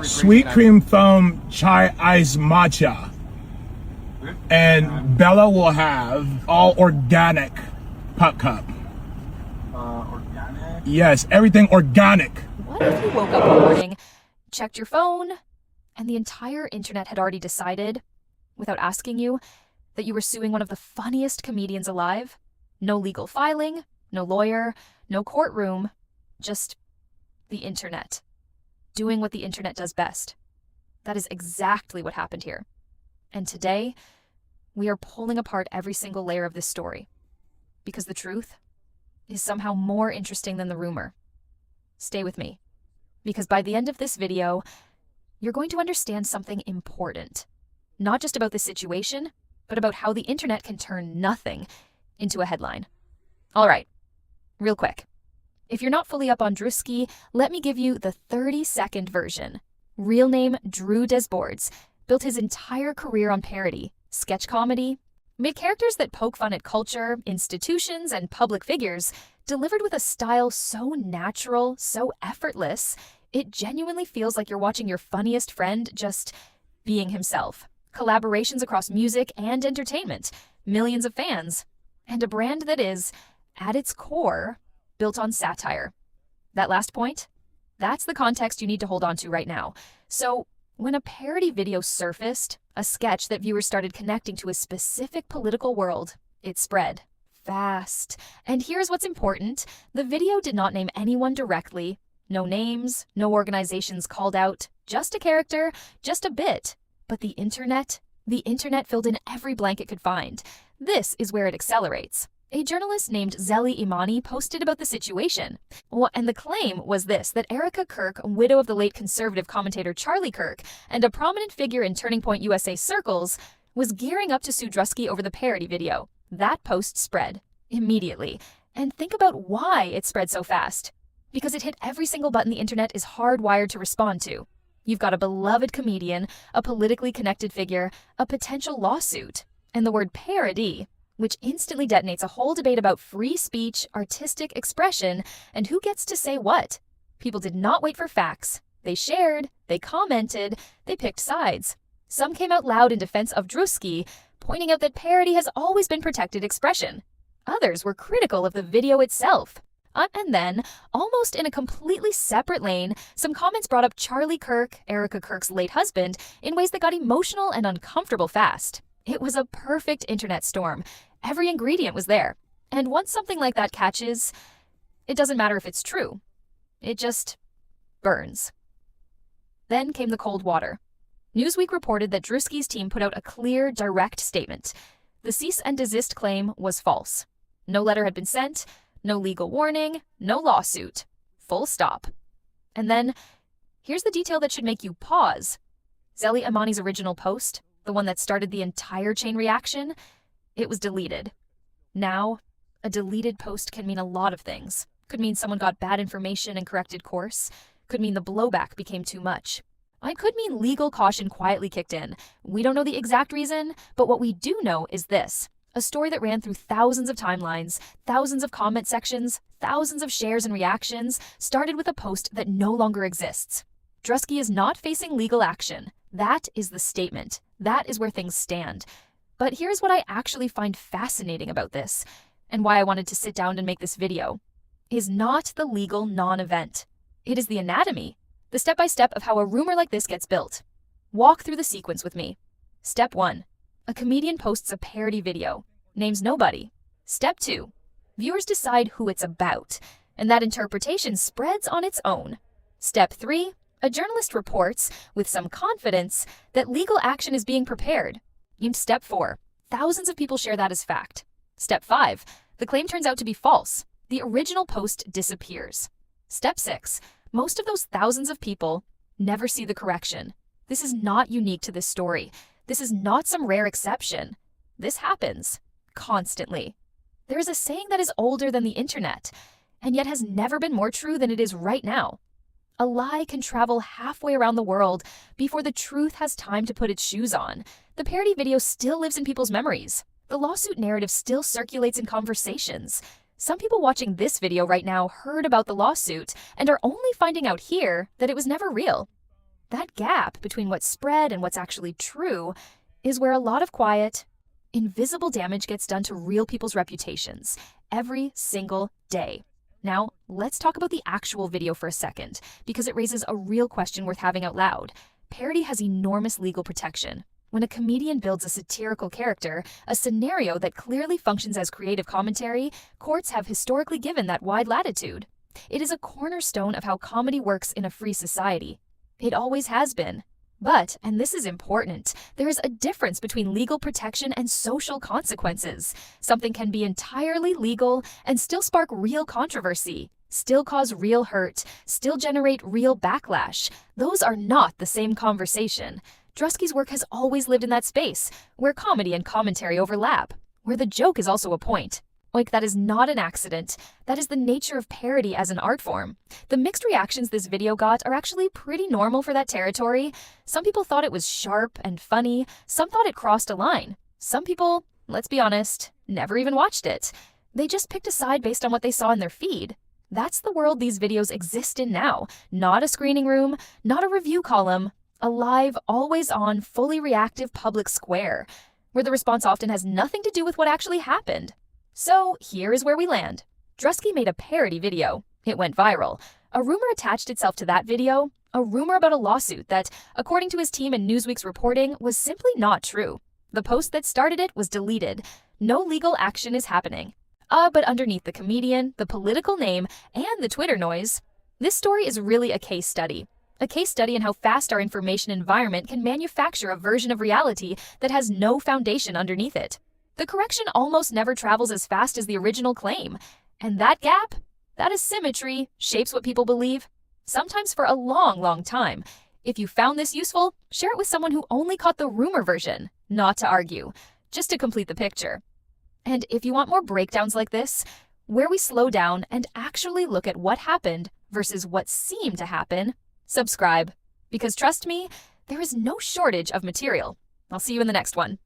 sweet cream foam chai ice matcha. And Bella will have all organic pup cup. Organic? Yes, everything organic. What if you woke up one morning, checked your phone, and the entire internet had already decided, without asking you, that you were suing one of the funniest comedians alive? No legal filing, no lawyer, no courtroom, just the internet. Doing what the internet does best. That is exactly what happened here. And today, we are pulling apart every single layer of this story. Because the truth is somehow more interesting than the rumor. Stay with me. Because by the end of this video, you're going to understand something important. Not just about the situation, but about how the internet can turn nothing into a headline. All right, real quick. If you're not fully up on Druski, let me give you the 30-second version. Real name Drew Desbordes built his entire career on parody, sketch comedy, made characters that poke fun at culture, institutions, and public figures, delivered with a style so natural, so effortless, it genuinely feels like you're watching your funniest friend just being himself. Collaborations across music and entertainment, millions of fans, and a brand that is, at its core, built on satire. That last point? That's the context you need to hold on to right now. So, when a parody video surfaced, a sketch that viewers started connecting to a specific political world, it spread fast. And here's what's important. The video did not name anyone directly. No names, no organizations called out, just a character, just a bit. But the internet filled in every blank it could find. This is where it accelerates. A journalist named Zeli Imani posted about the situation. And the claim was this, that Erika Kirk, widow of the late conservative commentator Charlie Kirk, and a prominent figure in Turning Point USA circles, was gearing up to sue Druski over the parody video. That post spread immediately. And think about why it spread so fast. Because it hit every single button the internet is hardwired to respond to. You've got a beloved comedian, a politically connected figure, a potential lawsuit, and the word parody, which instantly detonates a whole debate about free speech, artistic expression, and who gets to say what. People did not wait for facts. They shared, they commented, they picked sides. Some came out loud in defense of Druski, pointing out that parody has always been protected expression. Others were critical of the video itself. And then, almost in a completely separate lane, some comments brought up Charlie Kirk, Erika Kirk's late husband, in ways that got emotional and uncomfortable fast. It was a perfect internet storm. Every ingredient was there. And once something like that catches, it doesn't matter if it's true. It just burns. Then came the cold water. Newsweek reported that Druski's team put out a clear, direct statement. The cease-and-desist claim was false. No letter had been sent, no legal warning, no lawsuit. Full stop. And then, here's the detail that should make you pause. Zeli Imani's original post, the one that started the entire chain reaction, it was deleted. Now, a deleted post can mean a lot of things. Could mean someone got bad information and corrected course. Could mean the blowback became too much. It could mean legal caution quietly kicked in. We don't know the exact reason, but what we do know is this. A story that ran through thousands of timelines, thousands of comment sections, thousands of shares and reactions, started with a post that no longer exists. Druski is not facing legal action. That is the statement. That is where things stand. But here's what I actually find fascinating about this, and why I wanted to sit down and make this video, is not the legal non-event. It is the anatomy, the step-by-step of how a rumor like this gets built. Walk through the sequence with me. Step 1. A comedian posts a parody video, names nobody. Step 2. Viewers decide who it's about, and that interpretation spreads on its own. Step 3. A journalist reports, with some confidence, that legal action is being prepared. In Step 4. Thousands of people share that as fact. Step 5. The claim turns out to be false. The original post disappears. Step 6. Most of those thousands of people never see the correction. This is not unique to this story. This is not some rare exception. This happens constantly. There is a saying that is older than the internet, and yet has never been more true than it is right now. A lie can travel halfway around the world before the truth has time to put its shoes on. The parody video still lives in people's memories. The lawsuit narrative still circulates in conversations. Some people watching this video right now heard about the lawsuit and are only finding out here that it was never real. That gap between what's spread and what's actually true is where a lot of quiet, invisible damage gets done to real people's reputations every single day. Now, let's talk about the actual video for a second, because it raises a real question worth having out loud. Parody has enormous legal protection. When a comedian builds a satirical character, a scenario that clearly functions as creative commentary, courts have historically given that wide latitude. It is a cornerstone of how comedy works in a free society. It always has been. But, and this is important, there is a difference between legal protection and social consequences. Something can be entirely legal and still spark real controversy, still cause real hurt, still generate real backlash. Those are not the same conversation. Druski's work has always lived in that space, where comedy and commentary overlap, where the joke is also a point. Like, that is not an accident. That is the nature of parody as an art form. The mixed reactions this video got are actually pretty normal for that territory. Some people thought it was sharp and funny. Some thought it crossed a line. Some people, let's be honest, never even watched it. They just picked a side based on what they saw in their feed. That's the world these videos exist in now. Not a screening room, not a review column. A live, always-on, fully reactive public square, where the response often has nothing to do with what actually happened. So here is where we land. Druski made a parody video. It went viral. A rumor attached itself to that video, a rumor about a lawsuit that, according to his team and Newsweek's reporting, was simply not true. The post that started it was deleted. No legal action is happening. But underneath the comedian, the political name, and the Twitter noise, this story is really a case study. A case study in how fast our information environment can manufacture a version of reality that has no foundation underneath it. The correction almost never travels as fast as the original claim. And that gap, that asymmetry, shapes what people believe, sometimes for a long, long time. If you found this useful, share it with someone who only caught the rumor version, not to argue, just to complete the picture. And if you want more breakdowns like this, where we slow down and actually look at what happened versus what seemed to happen, subscribe. Because trust me, there is no shortage of material. I'll see you in the next one.